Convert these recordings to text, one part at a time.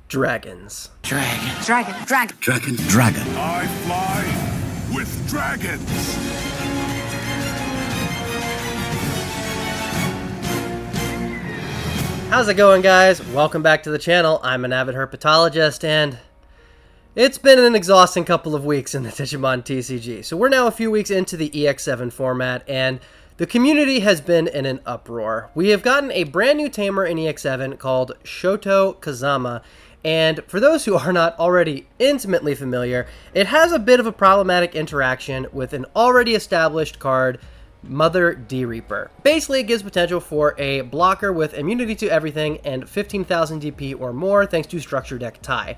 Dragons. Dragon. I fly with dragons. How's it going, guys? Welcome back to the channel. I'm an avid herpetologist, and it's been an exhausting couple of weeks in the Digimon TCG. So we're now a few weeks into the EX7 format, and the community has been in an uproar. We have gotten a brand new tamer in EX7 called Shoto Kazama, and for those who are not already intimately familiar, it has a bit of a problematic interaction with an already established card, Mother D-Reaper. Basically, it gives potential for a blocker with immunity to everything and 15,000 DP or more thanks to Structure Deck Tie.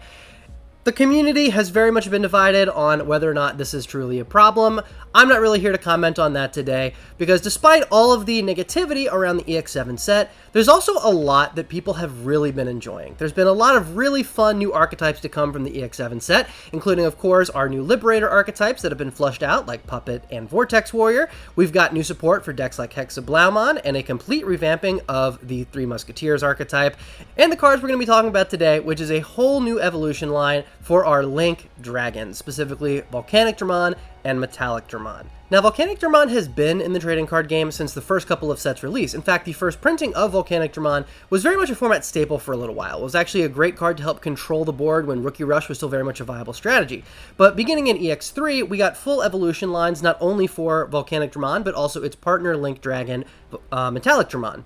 The community has very much been divided on whether or not this is truly a problem. I'm not really here to comment on that today, because despite all of the negativity around the EX7 set, there's also a lot that people have really been enjoying. There's been a lot of really fun new archetypes to come from the EX7 set, including, of course, our new Liberator archetypes that have been flushed out, like Puppet and Vortex Warrior. We've got new support for decks like Hexablaumon, and a complete revamping of the Three Musketeers archetype, and the cards we're going to be talking about today, which is a whole new evolution line for our Linkz Dragons, specifically Volcanicdramon and Metallicdramon. Now, Volcanicdramon has been in the trading card game since the first couple of sets released. In fact, the first printing of Volcanicdramon was very much a format staple for a little while. It was actually a great card to help control the board when Rookie Rush was still very much a viable strategy. But beginning in EX3, we got full evolution lines not only for Volcanicdramon, but also its partner Linkz Dragon, Metallicdramon.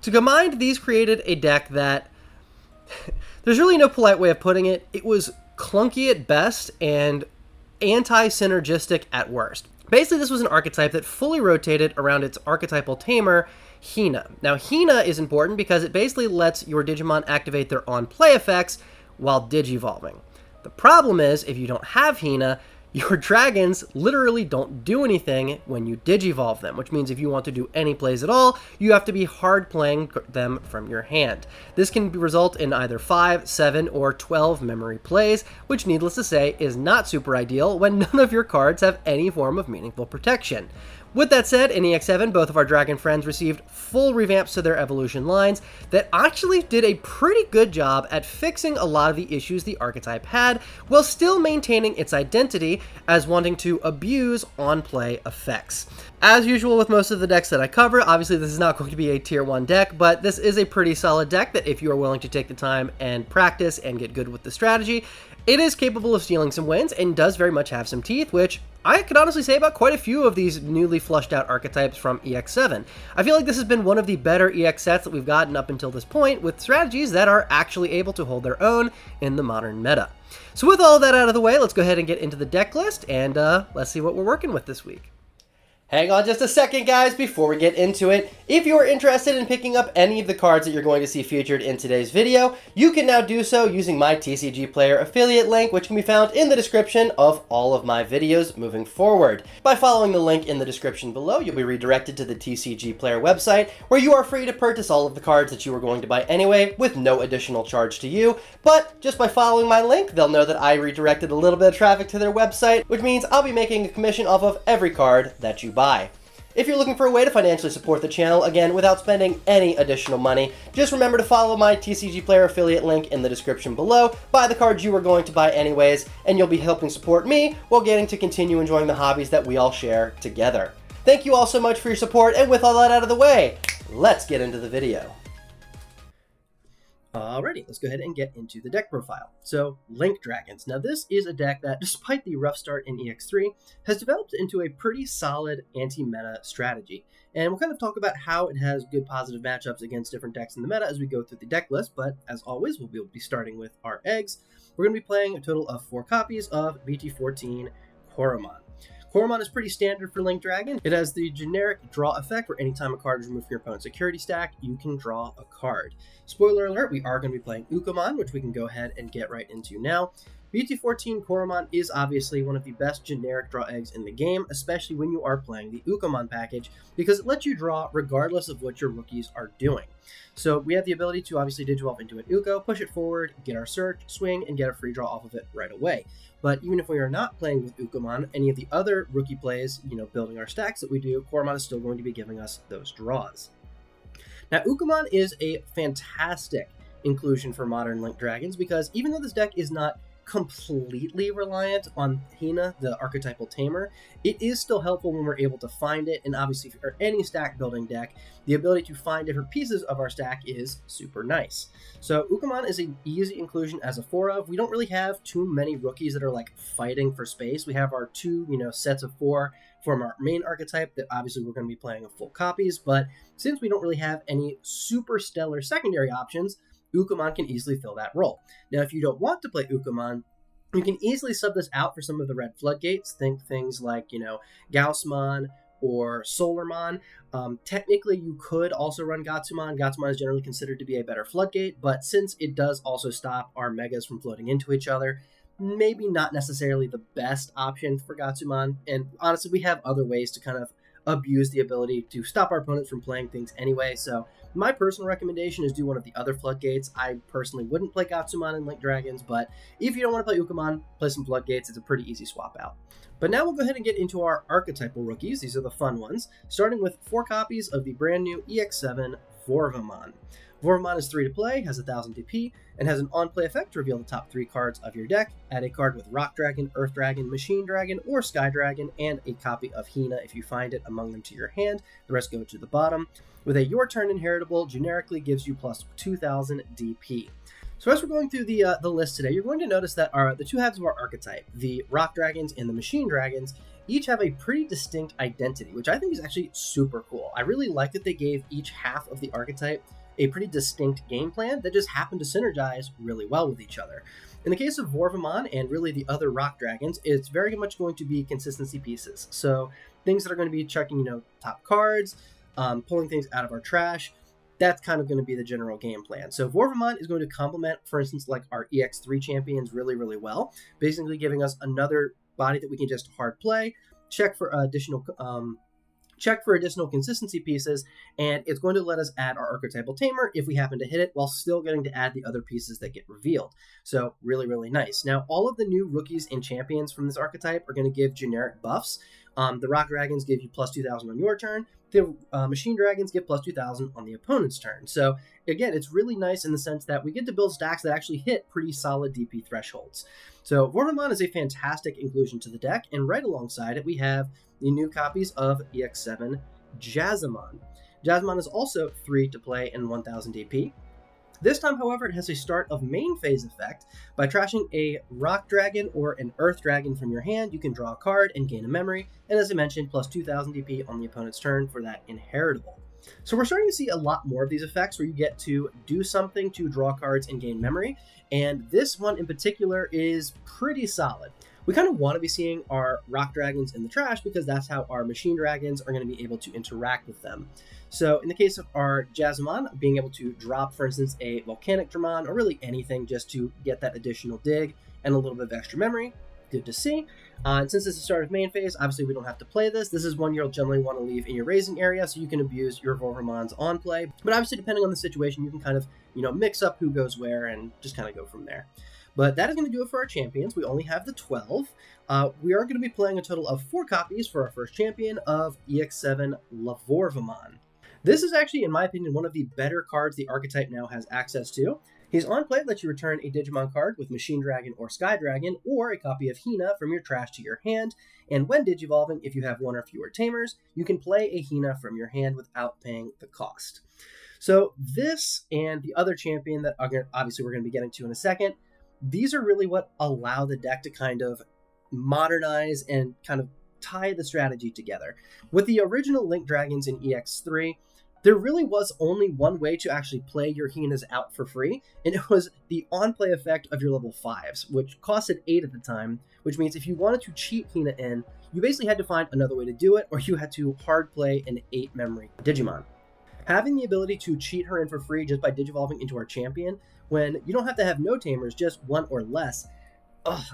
To combine, these created a deck that there's really no polite way of putting it. It was clunky at best and anti-synergistic at worst. Basically, this was an archetype that fully rotated around its archetypal tamer, Hina. Now, Hina is important because it basically lets your Digimon activate their on-play effects while digivolving. The problem is, if you don't have Hina, your dragons literally don't do anything when you digivolve them, which means if you want to do any plays at all, you have to be hard playing them from your hand. This can result in either 5, 7, or 12 memory plays, which needless to say is not super ideal when none of your cards have any form of meaningful protection. With that said, in EX7, both of our dragon friends received full revamps to their evolution lines that actually did a pretty good job at fixing a lot of the issues the archetype had, while still maintaining its identity as wanting to abuse on-play effects. As usual with most of the decks that I cover, obviously this is not going to be a tier 1 deck, but this is a pretty solid deck that if you are willing to take the time and practice and get good with the strategy, it is capable of stealing some wins and does very much have some teeth, which I could honestly say about quite a few of these newly flushed out archetypes from EX7. I feel like this has been one of the better EX sets that we've gotten up until this point, with strategies that are actually able to hold their own in the modern meta. So with all that out of the way, let's go ahead and get into the deck list, and let's see what we're working with this week. Hang on just a second, guys, before we get into it. If you're interested in picking up any of the cards that you're going to see featured in today's video, you can now do so using my TCG Player affiliate link, which can be found in the description of all of my videos moving forward. By following the link in the description below, you'll be redirected to the TCG Player website, where you are free to purchase all of the cards that you were going to buy anyway, with no additional charge to you. But just by following my link, they'll know that I redirected a little bit of traffic to their website, which means I'll be making a commission off of every card that you buy. If you're looking for a way to financially support the channel, again, without spending any additional money, just remember to follow my TCG Player affiliate link in the description below, buy the cards you were going to buy anyways, and you'll be helping support me while getting to continue enjoying the hobbies that we all share together. Thank you all so much for your support, and with all that out of the way, let's get into the video. Alrighty, let's go ahead and get into the deck profile. So, Linkz Dragons. Now this is a deck that, despite the rough start in EX3, has developed into a pretty solid anti-meta strategy. And we'll kind of talk about how it has good positive matchups against different decks in the meta as we go through the deck list, but as always, we'll be starting with our eggs. We're going to be playing a total of 4 copies of BT14 Koromon. Koromon is pretty standard for Linkz Dragon. It has the generic draw effect, where anytime a card is removed from your opponent's security stack, you can draw a card. Spoiler alert, we are going to be playing Ukkomon, which we can go ahead and get right into now. BT14 Koromon is obviously one of the best generic draw eggs in the game, especially when you are playing the Ukkomon package, because it lets you draw regardless of what your rookies are doing. So we have the ability to obviously Digivolve into an Ukko, push it forward, get our search, swing, and get a free draw off of it right away. But even if we are not playing with Ukkomon, any of the other rookie plays, building our stacks that we do, Koromon is still going to be giving us those draws. Now, Ukkomon is a fantastic inclusion for modern Linked Dragons, because even though this deck is not completely reliant on Hina, the archetypal tamer, it is still helpful when we're able to find it. And obviously for any stack building deck, the ability to find different pieces of our stack is super nice. So Ukkomon is an easy inclusion as a 4 of. We don't really have too many rookies that are like fighting for space. We have our 2, sets of 4 from our main archetype that obviously we're going to be playing of full copies, but since we don't really have any super stellar secondary options, Ukkomon can easily fill that role. Now, if you don't want to play Ukkomon, you can easily sub this out for some of the red floodgates. Think things like, Gaussmon or Solarmon. Technically, you could also run Gatsumon. Gatsumon is generally considered to be a better floodgate, but since it does also stop our megas from floating into each other, maybe not necessarily the best option for Gatsumon. And honestly, we have other ways to kind of abuse the ability to stop our opponents from playing things anyway. So my personal recommendation is do one of the other floodgates. I personally wouldn't play Gatsumon in Linked Dragons, but if you don't want to play Ukkomon, play some floodgates. It's a pretty easy swap out. But now we'll go ahead and get into our archetypal rookies. These are the fun ones, starting with 4 copies of the brand new EX7 Vorvomon. Vorvomon is 3 to play, has 1000 DP, and has an on-play effect to reveal the top 3 cards of your deck. Add a card with Rock Dragon, Earth Dragon, Machine Dragon, or Sky Dragon, and a copy of Hina if you find it among them to your hand. The rest go to the bottom. With a Your Turn Inheritable, generically gives you plus 2000 DP. So as we're going through the list today, you're going to notice that the 2 halves of our archetype, the Rock Dragons and the Machine Dragons, each have a pretty distinct identity, which I think is actually super cool. I really like that they gave each half of the archetype a pretty distinct game plan that just happened to synergize really well with each other. In the case of Vorvomon and really the other Rock Dragons, it's very much going to be consistency pieces. So things that are going to be checking, top cards, pulling things out of our trash. That's kind of going to be the general game plan. So Vorvomon is going to complement, for instance, like our EX3 champions really, really well, basically giving us another body that we can just hard play, check for additional consistency pieces, and it's going to let us add our archetypal tamer if we happen to hit it, while still getting to add the other pieces that get revealed. So really, really nice. Now, all of the new rookies and champions from this archetype are going to give generic buffs. The Rock Dragons give you plus 2000 on your turn. The Machine Dragons give plus 2000 on the opponent's turn. So again, it's really nice in the sense that we get to build stacks that actually hit pretty solid DP thresholds. So Vorvomon is a fantastic inclusion to the deck, and right alongside it we have the new copies of EX7 Jazamon. Jazamon is also 3 to play and 1000 DP. This time, however, it has a start of main phase effect. By trashing a Rock Dragon or an Earth Dragon from your hand, you can draw a card and gain a memory, and as I mentioned, plus 2000 DP on the opponent's turn for that inheritable. So we're starting to see a lot more of these effects where you get to do something to draw cards and gain memory, and this one in particular is pretty solid. We kind of want to be seeing our Rock Dragons in the trash because that's how our Machine Dragons are going to be able to interact with them. So in the case of our Jazamon, being able to drop, for instance, a Volcanicdramon or really anything just to get that additional dig and a little bit of extra memory, good to see. And since it's the start of main phase, obviously we don't have to play this. This is one you'll generally want to leave in your raising area so you can abuse your Vorvomon's on play. But obviously, depending on the situation, you can kind of, mix up who goes where and just kind of go from there. But that is going to do it for our champions. We only have the 12. We are going to be playing a total of 4 copies for our first champion of EX7 Lavorvomon. This is actually, in my opinion, one of the better cards the archetype now has access to. His on-play lets you return a Digimon card with Machine Dragon or Sky Dragon, or a copy of Hina from your trash to your hand, and when digivolving, if you have 1 or fewer Tamers, you can play a Hina from your hand without paying the cost. So this and the other champion that obviously we're going to be getting to in a second, these are really what allow the deck to kind of modernize and kind of tie the strategy together. With the original Linked Dragons in EX3, there really was only one way to actually play your Hinas out for free, and it was the on-play effect of your level 5s, which costed 8 at the time, which means if you wanted to cheat Hina in, you basically had to find another way to do it, or you had to hard play an 8-memory Digimon. Having the ability to cheat her in for free just by digivolving into our champion, when you don't have to have no Tamers, just 1 or less,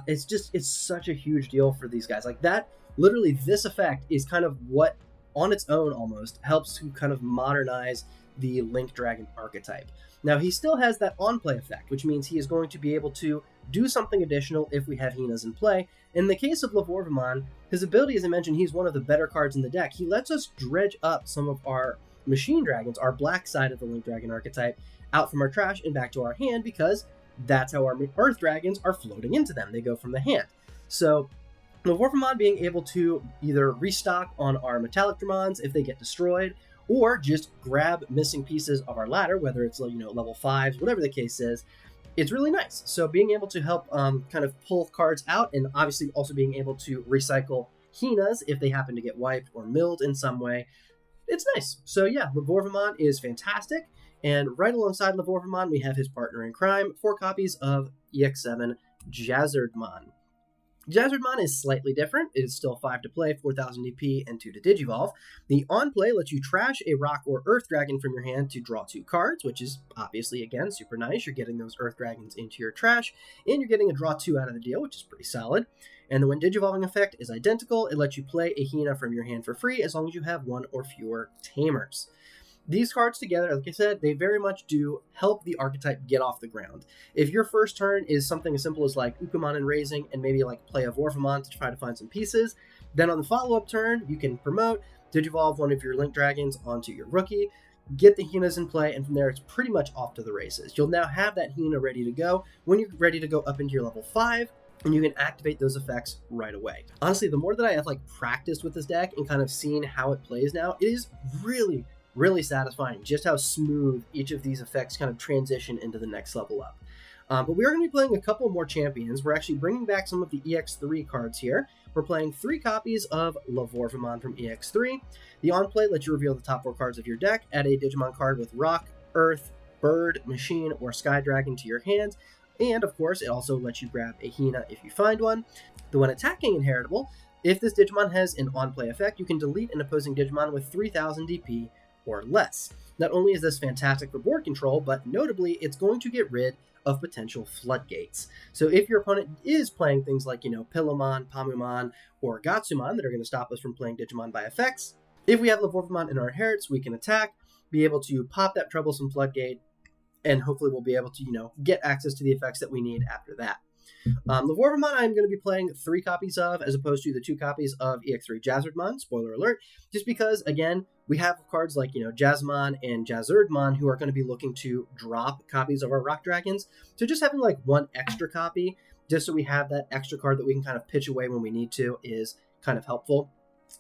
it's such a huge deal for these guys. Like that, literally this effect is kind of what on its own almost helps to kind of modernize the Linked Dragon archetype. Now he still has that on-play effect, which means he is going to be able to do something additional if we have Hinas in play. In the case of Lavorvomon, his ability, as I mentioned, he's one of the better cards in the deck. He lets us dredge up some of our Machine Dragons, our black side of the Linked Dragon archetype, out from our trash and back to our hand, because that's how our Earth Dragons are floating into them. They go from the hand. So Lavorvomon being able to either restock on our Metallicdramons if they get destroyed, or just grab missing pieces of our ladder, whether it's level 5s, whatever the case is, it's really nice. So being able to help kind of pull cards out, and obviously also being able to recycle Hinas if they happen to get wiped or milled in some way, it's nice. So yeah, Lavorvomon is fantastic. And right alongside Lavorvomon, we have his partner in crime, 4 copies of EX7 Jazardmon. Jazardmon is slightly different. It is still 5 to play, 4000 DP, and 2 to Digivolve. The on-play lets you trash a rock or earth dragon from your hand to draw 2 cards, which is obviously, again, super nice. You're getting those earth dragons into your trash, and you're getting a draw 2 out of the deal, which is pretty solid. And the when Digivolving effect is identical. It lets you play a Hina from your hand for free as long as you have 1 or fewer Tamers. These cards together, like I said, they very much do help the archetype get off the ground. If your first turn is something as simple as like Ukkomon and Raising, and maybe like play a Vorvomon to try to find some pieces, then on the follow-up turn, you can promote, Digivolve one of your Linked Dragons onto your rookie, get the Hinas in play, and from there it's pretty much off to the races. You'll now have that Hina ready to go when you're ready to go up into your level 5, and you can activate those effects right away. Honestly, the more that I have practiced with this deck and kind of seen how it plays now, it is really satisfying just how smooth each of these effects kind of transition into the next level up. But we are going to be playing a couple more champions. We're actually bringing back some of the EX3 cards here. We're playing 3 copies of Lavorvomon from EX3. The on-play lets you reveal the top 4 cards of your deck, add a Digimon card with Rock, Earth, Bird, Machine, or Sky Dragon to your hand, and of course it also lets you grab a Hina if you find one. The when attacking inheritable, if this Digimon has an on-play effect, you can delete an opposing Digimon with 3000 DP or less. Not only is this fantastic for board control, but notably it's going to get rid of potential floodgates. So if your opponent is playing things like, Pillowmon, Pamumon, or Gatsumon that are going to stop us from playing Digimon by effects, if we have Lavorvomon in our inherits, we can attack, be able to pop that troublesome floodgate, and hopefully we'll be able to, get access to the effects that we need after that. Lavorvomon I'm going to be playing 3 copies of, as opposed to the 2 copies of EX3 Jazardmon, spoiler alert, just because, again, we have cards like, Jazamon and Jazardmon who are going to be looking to drop copies of our Rock Dragons, so just having 1 extra copy, just so we have that extra card that we can kind of pitch away when we need to, is kind of helpful.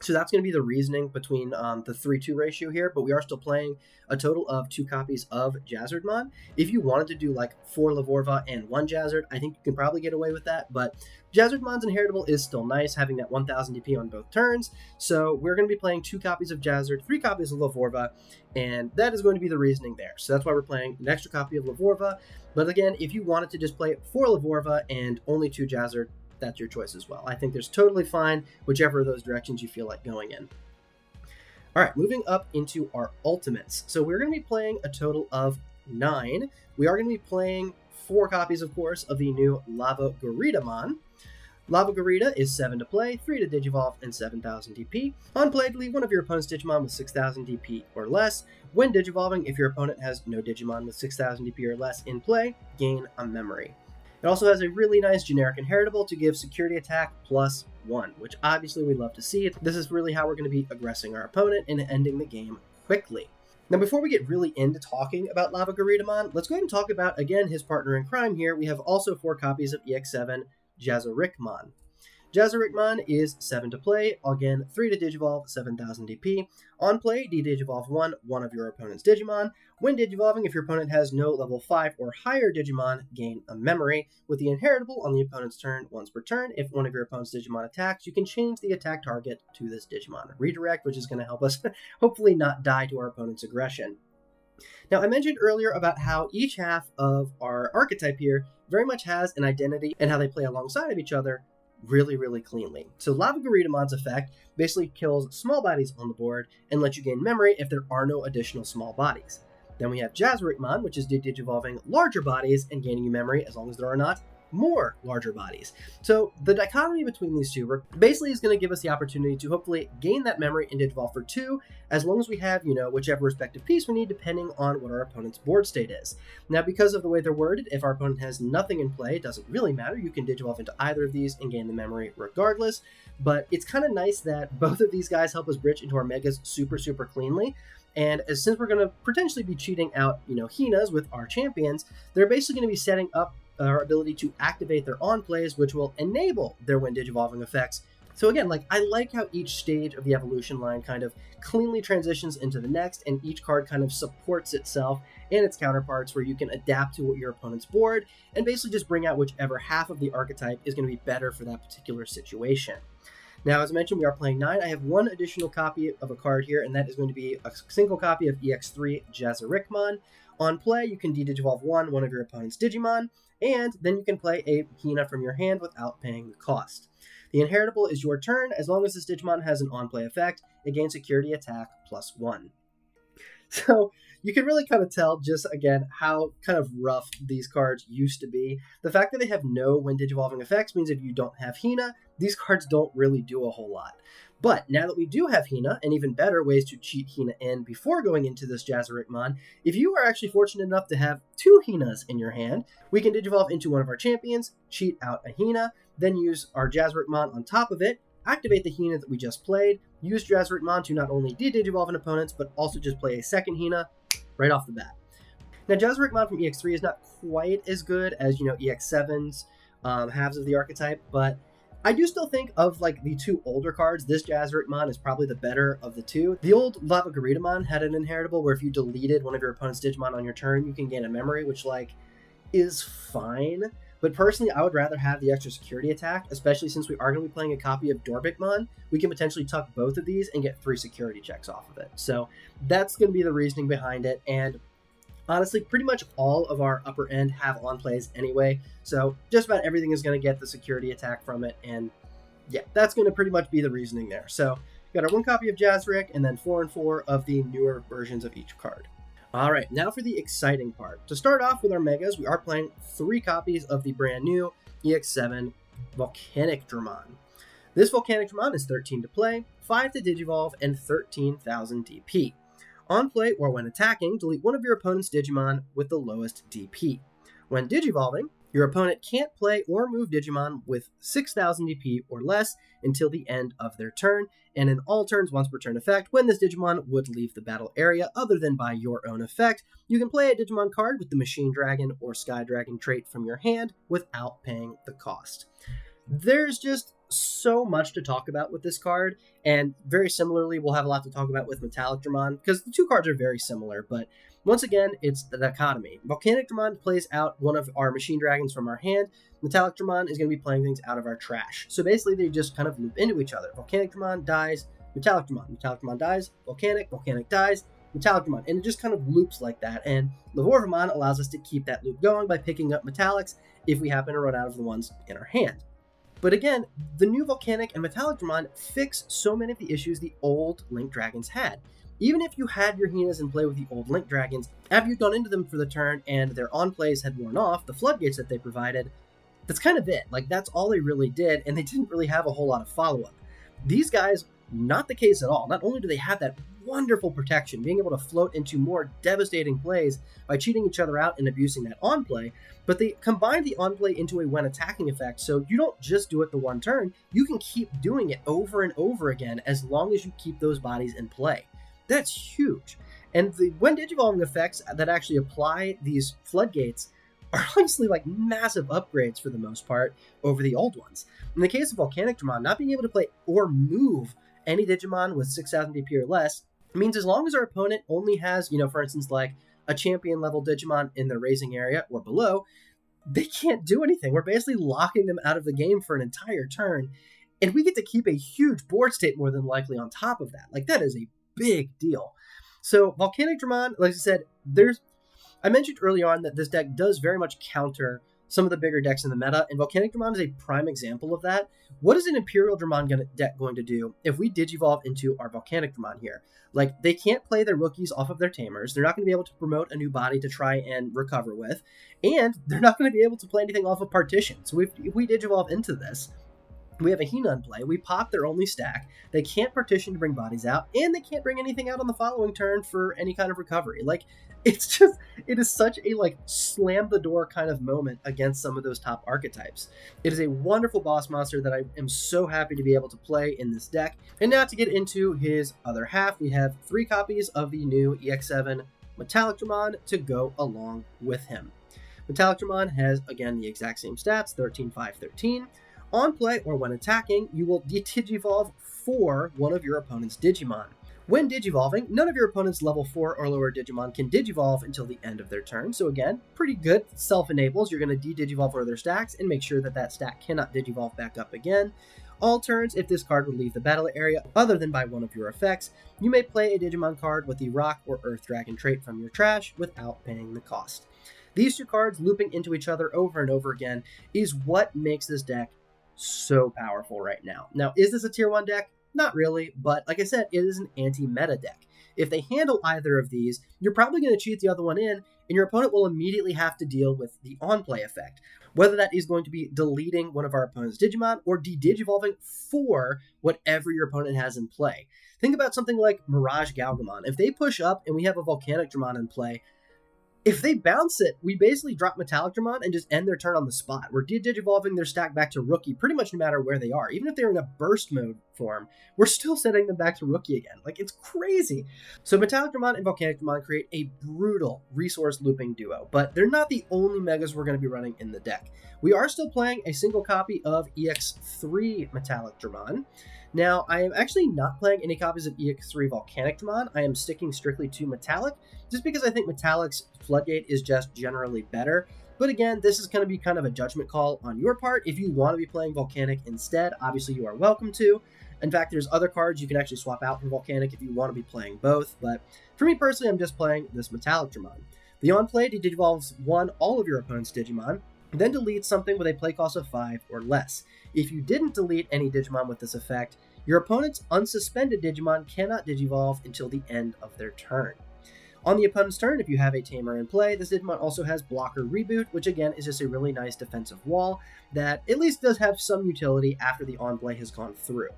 So that's going to be the reasoning between the 3-2 ratio here, but we are still playing a total of 2 copies of Jazardmon. If you wanted to do 4 Lavorva and 1 Jazard, I think you can probably get away with that, but Jazardmon's inheritable is still nice, having that 1000 DP on both turns, so we're going to be playing 2 copies of Jazard, 3 copies of Lavorva, and that is going to be the reasoning there. So that's why we're playing an extra copy of Lavorva, but again, if you wanted to just play 4 Lavorva and only 2 Jazard, that's your choice as well. I think there's totally fine whichever of those directions you feel like going in. All right, moving up into our ultimates. So we're going to be playing a total of 9. We are going to be playing 4 copies, of course, of the new Lavogaritamon. Lavogarita is 7 to play, 3 to Digivolve, and 7000 DP. On play, delete one of your opponent's Digimon with 6000 DP or less. When Digivolving, if your opponent has no Digimon with 6000 DP or less in play, gain a memory. It also has a really nice generic inheritable to give security attack +1, which obviously we love to see. This is really how we're going to be aggressing our opponent and ending the game quickly. Now, before we get really into talking about Lavogaritamon, let's go ahead and talk about, again, his partner in crime here. We have also 4 copies of EX7 Jazarichmon. Jazarichmon is 7 to play, again 3 to Digivolve, 7000 DP. On play, de-Digivolve one of your opponent's Digimon. When Digivolving, if your opponent has no level 5 or higher Digimon, gain a memory. With the inheritable on the opponent's turn once per turn, if one of your opponent's Digimon attacks, you can change the attack target to this Digimon. Redirect, which is going to help us hopefully not die to our opponent's aggression. Now, I mentioned earlier about how each half of our archetype here very much has an identity and how they play alongside of each other really cleanly. So Lavogaridamon's effect basically kills small bodies on the board and lets you gain memory if there are no additional small bodies. Then we have Jazarichmon, which is de-Digivolving larger bodies and gaining you memory as long as there are not more larger bodies. So the dichotomy between these two basically is going to give us the opportunity to hopefully gain that memory and Digivolve for 2, as long as we have, whichever respective piece we need depending on what our opponent's board state is. Now, because of the way they're worded, if our opponent has nothing in play, it doesn't really matter. You can Digivolve into either of these and gain the memory regardless, but it's kind of nice that both of these guys help us bridge into our Megas super cleanly. And since we're going to potentially be cheating out, Hinas with our champions, they're basically going to be setting up our ability to activate their on plays, which will enable their when digivolving effects. So again, I like how each stage of the evolution line kind of cleanly transitions into the next, and each card kind of supports itself and its counterparts, where you can adapt to your opponent's board and basically just bring out whichever half of the archetype is going to be better for that particular situation. Now, as I mentioned, we are playing 9. I have one additional copy of a card here, and that is going to be a single copy of EX3 Jazarichmon. On play, you can de-digivolve one of your opponent's Digimon, and then you can play a Hina from your hand without paying the cost. The inheritable is your turn. As long as this Digimon has an on-play effect, it gains security attack +1. So you can really kind of tell just, again, how kind of rough these cards used to be. The fact that they have no when digivolving effects means if you don't have Hina, these cards don't really do a whole lot. But now that we do have Hina, and even better ways to cheat Hina in before going into this Jazarichmon, if you are actually fortunate enough to have 2 Hinas in your hand, we can digivolve into one of our champions, cheat out a Hina, then use our Jazarichmon on top of it, activate the Hina that we just played, use Jazarichmon to not only de-digivolve an opponent's, but also just play a second Hina right off the bat. Now, Jazarichmon from EX3 is not quite as good as, EX7's halves of the archetype, but I do still think of the 2 older cards, this Jazarichmon is probably the better of the 2. The old Lavogaritamon had an inheritable where if you deleted one of your opponent's Digimon on your turn, you can gain a memory, which is fine. But personally, I would rather have the extra security attack, especially since we are going to be playing a copy of Dorbickmon. We can potentially tuck both of these and get 3 security checks off of it. So that's going to be the reasoning behind it. And honestly, pretty much all of our upper end have on plays anyway. So just about everything is going to get the security attack from it. And yeah, that's going to pretty much be the reasoning there. So we got our 1 copy of Jazarich and then 4 and 4 of the newer versions of each card. All right, now for the exciting part. To start off with our Megas, we are playing 3 copies of the brand new EX7 Volcanicdramon. This Volcanicdramon is 13 to play, 5 to digivolve, and 13,000 DP. On play or when attacking, delete one of your opponent's Digimon with the lowest DP. When digivolving, your opponent can't play or move Digimon with 6,000 DP or less until the end of their turn, and in all turns once per turn effect, when this Digimon would leave the battle area other than by your own effect, you can play a Digimon card with the Machine Dragon or Sky Dragon trait from your hand without paying the cost. There's just so much to talk about with this card, and very similarly, we'll have a lot to talk about with Metallicdramon, because the 2 cards are very similar, but once again, it's the dichotomy. Volcanicdramon plays out one of our Machine Dragons from our hand. Metallicdramon is going to be playing things out of our trash. So basically, they just kind of loop into each other. Volcanicdramon dies, Metallicdramon. Metallicdramon dies, Volcanic dies, Metallicdramon. And it just kind of loops like that. And Lavorvomon allows us to keep that loop going by picking up Metallics if we happen to run out of the ones in our hand. But again, the new Volcanic and Metallicdramon fix so many of the issues the old Linkz Dragons had. Even if you had your Hinas in play with the old Linkz Dragons, after you'd gone into them for the turn and their on-plays had worn off, the floodgates that they provided, that's kind of it. That's all they really did, and they didn't really have a whole lot of follow-up. These guys, not the case at all. Not only do they have that wonderful protection, being able to float into more devastating plays by cheating each other out and abusing that on-play, but they combine the on-play into a when attacking effect, so you don't just do it the one turn, you can keep doing it over and over again as long as you keep those bodies in play. That's huge. And the when digivolving effects that actually apply these floodgates are honestly massive upgrades for the most part over the old ones. In the case of Volcanicdramon, not being able to play or move any Digimon with 6,000 DP or less means as long as our opponent only has, for instance, a champion level Digimon in their raising area or below, they can't do anything. We're basically locking them out of the game for an entire turn, and we get to keep a huge board state more than likely on top of that. That is a big deal. So Volcanicdramon, like I said, I mentioned early on that this deck does very much counter some of the bigger decks in the meta, and Volcanicdramon is a prime example of that. What is an Imperial Dramon deck going to do if we digivolve into our Volcanicdramon here? They can't play their rookies off of their Tamers, they're not going to be able to promote a new body to try and recover with, and they're not going to be able to play anything off of Partition. So if we digivolve into this, we have a Hina in play, we pop their only stack, they can't partition to bring bodies out, and they can't bring anything out on the following turn for any kind of recovery. it is such a like slam the door kind of moment against some of those top archetypes. It is a wonderful boss monster that I am so happy to be able to play in this deck. And now to get into his other half, we have 3 copies of the new EX7 Metallicdramon to go along with him. Metallicdramon has, again, the exact same stats, 13, 5, 13. On play or when attacking, you will Digivolve for one of your opponent's Digimon. When Digivolving, none of your opponent's level 4 or lower Digimon can Digivolve until the end of their turn. So again, pretty good self-enables. You're going to de-Digivolve one of their stacks and make sure that that stack cannot Digivolve back up again. All turns, if this card would leave the battle area other than by one of your effects, you may play a Digimon card with the Rock or Earth Dragon trait from your trash without paying the cost. These 2 cards looping into each other over and over again is what makes this deck so powerful right now. Now, is this a tier 1 deck? Not really, but like I said, it is an anti-meta deck. If they handle either of these, you're probably going to cheat the other one in, and your opponent will immediately have to deal with the on-play effect. Whether that is going to be deleting one of our opponent's Digimon or de-Digivolving for whatever your opponent has in play. Think about something like Mirage Galgamon. If they push up and we have a Volcanicdramon in play, if they bounce it, we basically drop Metallicdramon and just end their turn on the spot. We're de-Digivolving their stack back to Rookie pretty much no matter where they are. Even if they're in a burst mode form, we're still sending them back to Rookie again. Like, it's crazy. So Metallicdramon and Volcanicdramon create a brutal resource looping duo, but they're not the only megas we're going to be running in the deck. We are still playing a single copy of EX3 Metallicdramon. Now, I am actually not playing any copies of EX3 Volcanicdramon. I am sticking strictly to Metallic, just because I think Metallic's Floodgate is just generally better. But again, this is going to be kind of a judgment call on your part. If you want to be playing Volcanic instead, obviously you are welcome to. In fact, there's other cards you can actually swap out from Volcanic if you want to be playing both. But for me personally, I'm just playing this Metallicdramon. The on-play Digivolves all of your opponent's Digimon, then delete something with a play cost of 5 or less. If you didn't delete any Digimon with this effect, your opponent's unsuspended Digimon cannot Digivolve until the end of their turn. On the opponent's turn, if you have a Tamer in play, this Digimon also has Blocker Reboot, which again is just a really nice defensive wall that at least does have some utility after the on-play has gone through.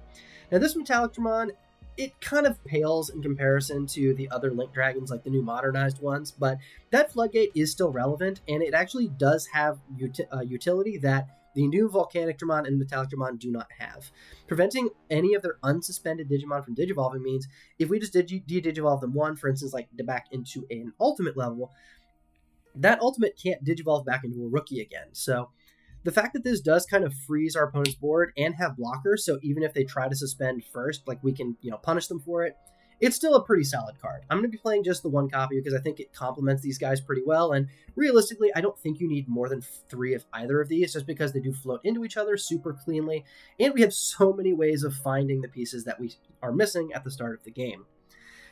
Now this Metallicdramon, it kind of pales in comparison to the other Linkz Dragons, like the new modernized ones, but that Floodgate is still relevant, and it actually does have utility that the new Volcanicdramon and Metallicdramon do not have. Preventing any of their unsuspended Digimon from Digivolving means if we just de-Digivolve them for instance, like back into an ultimate level, that ultimate can't Digivolve back into a Rookie again. So the fact that this does kind of freeze our opponent's board and have blockers, so even if they try to suspend first, like we can, punish them for it, it's still a pretty solid card. I'm going to be playing just the 1 copy because I think it complements these guys pretty well, and realistically, I don't think you need more than 3 of either of these, just because they do float into each other super cleanly, and we have so many ways of finding the pieces that we are missing at the start of the game.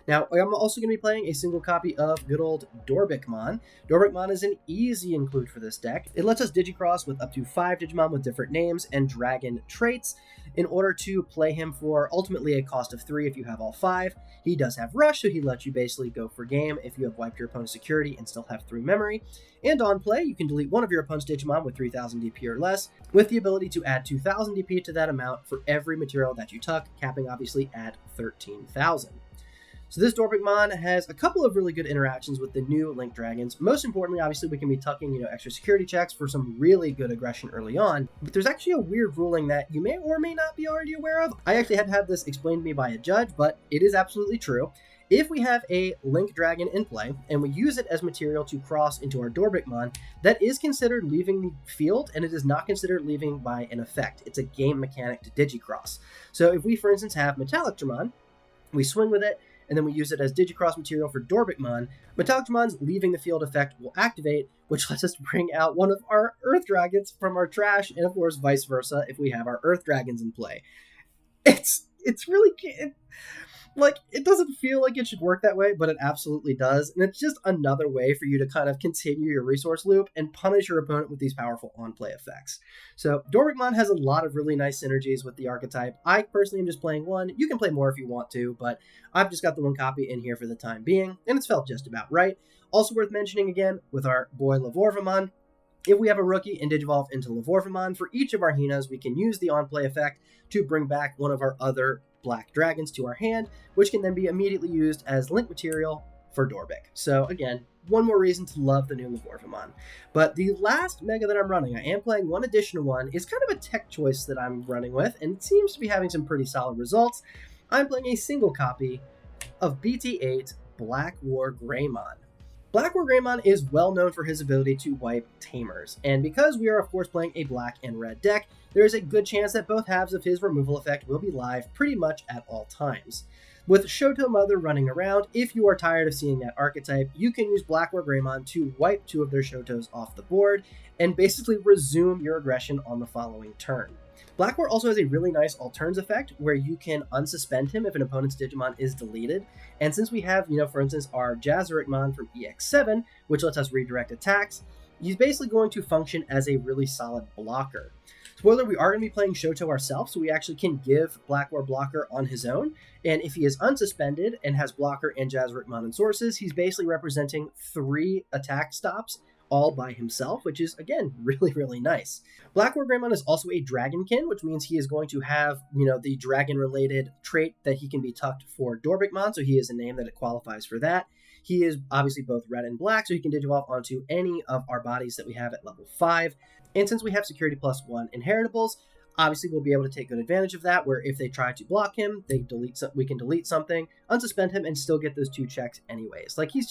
Now, I'm also going to be playing a single copy of good old Dorbickmon. Dorbickmon is an easy include for this deck. It lets us Digicross with up to 5 Digimon with different names and dragon traits in order to play him for ultimately a cost of 3 if you have all 5. He does have Rush, so he lets you basically go for game if you have wiped your opponent's security and still have 3 memory. And on play, you can delete one of your opponent's Digimon with 3000 DP or less, with the ability to add 2000 DP to that amount for every material that you tuck, capping obviously at 13,000. So this Dorbickmon has a couple of really good interactions with the new Linkz Dragons. Most importantly, obviously, we can be tucking, extra security checks for some really good aggression early on. But there's actually a weird ruling that you may or may not be already aware of. I actually had to have this explained to me by a judge, but it is absolutely true. If we have a Linkz Dragon in play, and we use it as material to cross into our Dorbickmon, that is considered leaving the field, and it is not considered leaving by an effect. It's a game mechanic to Digicross. So if we, for instance, have Metallicdramon, we swing with it, and then we use it as Digicross material for Dorbickmon, Metallicdramon's leaving the field effect will activate, which lets us bring out one of our Earth Dragons from our trash, and of course vice versa if we have our Earth Dragons in play. It's really... it doesn't feel like it should work that way, but it absolutely does, and it's just another way for you to kind of continue your resource loop and punish your opponent with these powerful on-play effects. So Dorbickmon has a lot of really nice synergies with the archetype. I personally am just playing 1. You can play more if you want to, but I've just got the 1 copy in here for the time being, and it's felt just about right. Also worth mentioning again, with our boy Lavorvomon, if we have a Rookie and Digivolve into Lavorvomon, for each of our Hinas, we can use the on-play effect to bring back one of our other Black Dragons to our hand, which can then be immediately used as link material for Dorbick. So again, one more reason to love the new Lavorvomon. But the last Mega that I'm running, I am playing one additional one, is kind of a tech choice that I'm running with, and it seems to be having some pretty solid results. I'm playing a single copy of BT8 BlackWargreymon. BlackWargreymon is well known for his ability to wipe Tamers, and because we are of course playing a black and red deck, there is a good chance that both halves of his removal effect will be live pretty much at all times. With Shoto Mother running around, if you are tired of seeing that archetype, you can use BlackWargreymon to wipe 2 of their Shotos off the board and basically resume your aggression on the following turn. BlackWar also has a really nice Alterns effect where you can unsuspend him if an opponent's Digimon is deleted. And since we have, for instance, our Jazarichmon from EX7, which lets us redirect attacks, he's basically going to function as a really solid blocker. Spoiler, we are going to be playing Shoto ourselves, so we actually can give BlackWar blocker on his own. And if he is unsuspended and has blocker and Jazarichmon and sources, he's basically representing 3 attack stops all by himself, which is, again, really, really nice. BlackWargreymon is also a Dragonkin, which means he is going to have, the dragon-related trait that he can be tucked for Dorbickmon, so he is a name that it qualifies for that. He is obviously both red and black, so he can digivolve onto any of our bodies that we have at level 5. And since we have Security +1 inheritables, obviously we'll be able to take good advantage of that, where if they try to block him, we can delete something, unsuspend him, and still get those 2 checks anyways. Like, he's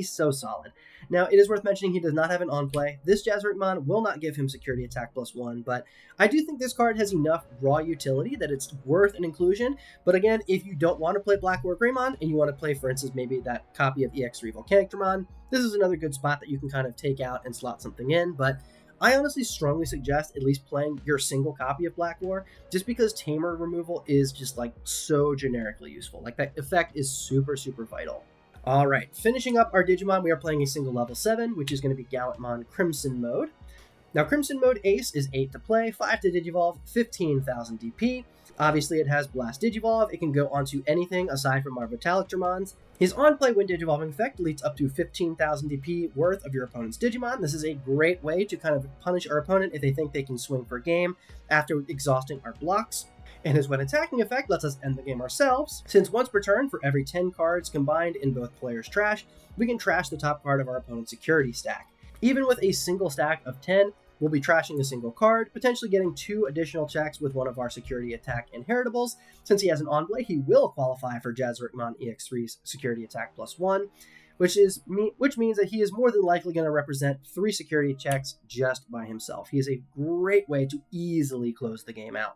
so solid. Now, it is worth mentioning he does not have an on-play. This Jazardmon will not give him security attack +1, but I do think this card has enough raw utility that it's worth an inclusion. But again, if you don't want to play BlackWargreymon and you want to play, for instance, maybe that copy of EX3 Volcanicdramon, this is another good spot that you can kind of take out and slot something in. But I honestly strongly suggest at least playing your single copy of BlackWar, just because Tamer removal is just like so generically useful. Like, that effect is super, super vital. Alright, finishing up our Digimon, we are playing a single level 7, which is going to be Gallantmon Crimson Mode. Now, Crimson Mode Ace is 8 to play, 5 to Digivolve, 15,000 DP. Obviously, it has Blast Digivolve. It can go onto anything aside from our Metallicdramons. His on-play when Digivolving effect leads up to 15,000 DP worth of your opponent's Digimon. This is a great way to kind of punish our opponent if they think they can swing for game after exhausting our blocks. And his when attacking effect lets us end the game ourselves, since once per turn, for every 10 cards combined in both players' trash, we can trash the top card of our opponent's security stack. Even with a single stack of 10, we'll be trashing a single card, potentially getting 2 additional checks with one of our security attack inheritables. Since he has an on-play, he will qualify for Jazarichmon EX3's security attack +1, which means that he is more than likely going to represent 3 security checks just by himself. He is a great way to easily close the game out.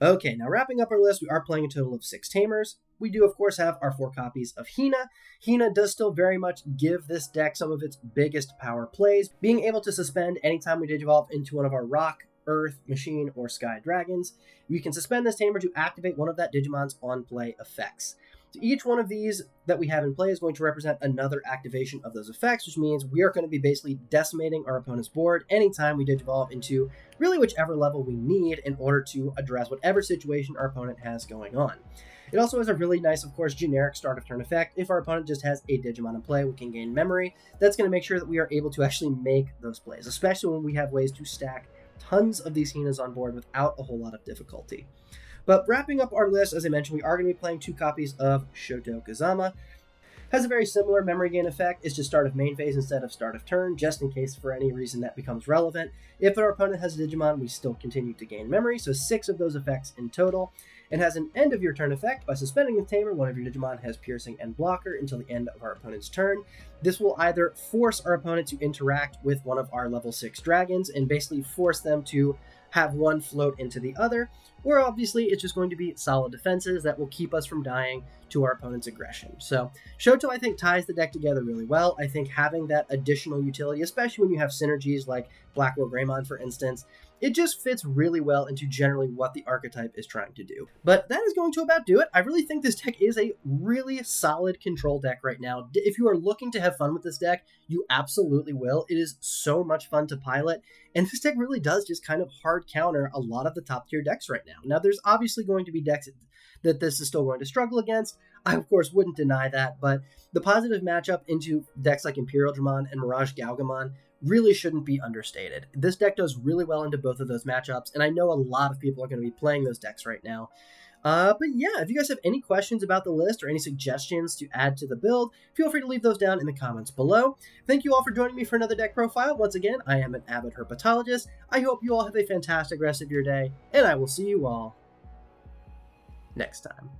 Okay, now wrapping up our list, we are playing a total of 6 Tamers. We do, of course, have our 4 copies of Hina. Hina does still very much give this deck some of its biggest power plays, being able to suspend anytime we digivolve into one of our Rock, Earth, Machine, or Sky Dragons. We can suspend this Tamer to activate one of that Digimon's on-play effects. So each one of these that we have in play is going to represent another activation of those effects, which means we are going to be basically decimating our opponent's board anytime we digivolve into really whichever level we need in order to address whatever situation our opponent has going on. It also has a really nice, of course, generic start of turn effect. If our opponent just has a Digimon in play, we can gain memory. That's going to make sure that we are able to actually make those plays, especially when we have ways to stack tons of these Hinas on board without a whole lot of difficulty. But wrapping up our list, as I mentioned, we are going to be playing 2 copies of Shoto Kazama. Has a very similar memory gain effect. It's just start of main phase instead of start of turn, just in case for any reason that becomes relevant. If our opponent has a Digimon, we still continue to gain memory, so 6 of those effects in total. It has an end of your turn effect. By suspending the Tamer, one of your Digimon has Piercing and Blocker until the end of our opponent's turn. This will either force our opponent to interact with one of our level 6 dragons and basically force them to have one float into the other, or obviously it's just going to be solid defenses that will keep us from dying to our opponent's aggression. So Shoto, I think, ties the deck together really well. I think having that additional utility, especially when you have synergies like BlackWargreymon, for instance, it just fits really well into generally what the archetype is trying to do. But that is going to about do it. I really think this deck is a really solid control deck right now. If you are looking to have fun with this deck, you absolutely will. It is so much fun to pilot, and this deck really does just kind of hard counter a lot of the top tier decks right now. Now, there's obviously going to be decks that this is still going to struggle against. I, of course, wouldn't deny that, but the positive matchup into decks like Imperialdramon and Mirage Galgamon really shouldn't be understated. This deck does really well into both of those matchups, and I know a lot of people are going to be playing those decks right now. But yeah, if you guys have any questions about the list or any suggestions to add to the build, feel free to leave those down in the comments below. Thank you all for joining me for another deck profile. Once again, I am an avid herpetologist. I hope you all have a fantastic rest of your day, and I will see you all next time.